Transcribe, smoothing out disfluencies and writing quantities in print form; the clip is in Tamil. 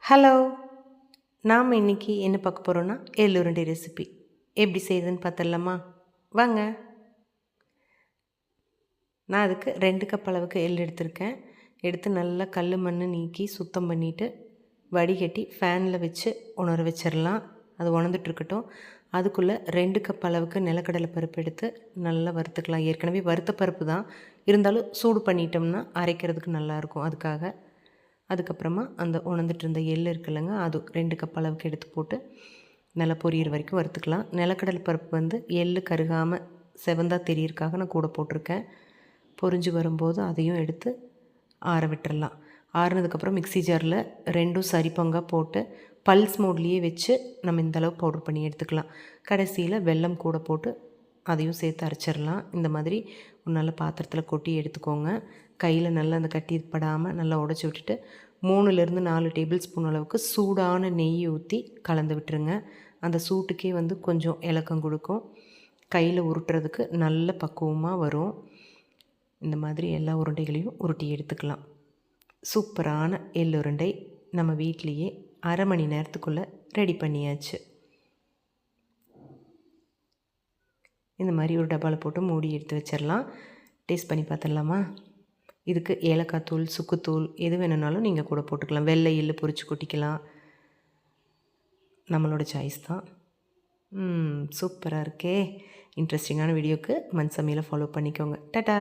ஹலோ! நாம் இன்றைக்கி என்ன பார்க்க போகிறோன்னா எள் உருண்டை ரெசிபி எப்படி செய்யுதுன்னு பார்த்துடலாமா? வாங்க. நான் அதுக்கு 2 கப் அளவுக்கு எள் எடுத்திருக்கேன். எடுத்து நல்லா கல் மண் நீக்கி சுத்தம் பண்ணிவிட்டு வடிகட்டி ஃபேனில் வச்சு உணர வச்சிடலாம். அது உணர்ந்துட்டுருக்கட்டும். அதுக்குள்ளே 2 கப் அளவுக்கு நிலக்கடலை பருப்பு எடுத்து நல்லா வறுத்துக்கலாம். ஏற்கனவே வறுத்த பருப்பு தான், இருந்தாலும் சூடு பண்ணிட்டோம்னா அரைக்கிறதுக்கு நல்லாயிருக்கும். அதுக்கப்புறமா அந்த உணர்ந்துட்டு இருந்த எள் இருக்குல்லங்க, அது 2 கப் அளவுக்கு எடுத்து போட்டு நல்லா பொரியிற வரைக்கும் வறுத்துக்கலாம். நிலக்கடலை பருப்பு வந்து எள் கருகாமல் செவந்தா தெரியறதுக்காக நான் கூட போட்டிருக்கேன். பொரிஞ்சு வரும்போது அதையும் எடுத்து ஆற விட்டுறலாம். ஆறுனதுக்கப்புறம் மிக்ஸி ஜாரில் 2ம் சரி பங்காக போட்டு பல்ஸ் மோட்லேயே வச்சு நம்ம இந்தளவு பவுடர் பண்ணி எடுத்துக்கலாம். கடைசியில் வெல்லம் கூட போட்டு அதையும் சேர்த்து அரைச்சிடலாம். இந்த மாதிரி ஒரு நல்ல பாத்திரத்தில் கொட்டி எடுத்துக்கோங்க. கையில் நல்லா அந்த கட்டி படாமல் நல்லா உடச்சி விட்டுட்டு 3லேருந்து 4 டேபிள் ஸ்பூன் அளவுக்கு சூடான நெய் ஊற்றி கலந்து விட்டுருங்க. அந்த சூட்டுக்கே வந்து கொஞ்சம் இலக்கம் கொடுக்கும். கையில் உருட்டுறதுக்கு நல்ல பக்குவமாக வரும். இந்த மாதிரி எல்லா உருண்டைகளையும் உருட்டி எடுத்துக்கலாம். சூப்பரான எள் உருண்டை நம்ம வீட்லேயே அரை மணி நேரத்துக்குள்ளே ரெடி பண்ணியாச்சு. இந்த மாதிரி ஒரு டப்பாவில் போட்டு மூடி எடுத்து வச்சிடலாம். டேஸ்ட் பண்ணி பார்த்துடலாமா? இதுக்கு ஏலக்காய் தூள், சுக்குத்தூள் எது வேணும்னாலும் நீங்கள் கூட போட்டுக்கலாம். வெள்ளை எள்ளு பொரிச்சு கொட்டிக்கலாம். நம்மளோட சாய்ஸ் தான். சூப்பராக இருக்கே! இன்ட்ரெஸ்டிங்கான வீடியோக்கு மண் சமையலை ஃபாலோ பண்ணிக்கோங்க. டாடா!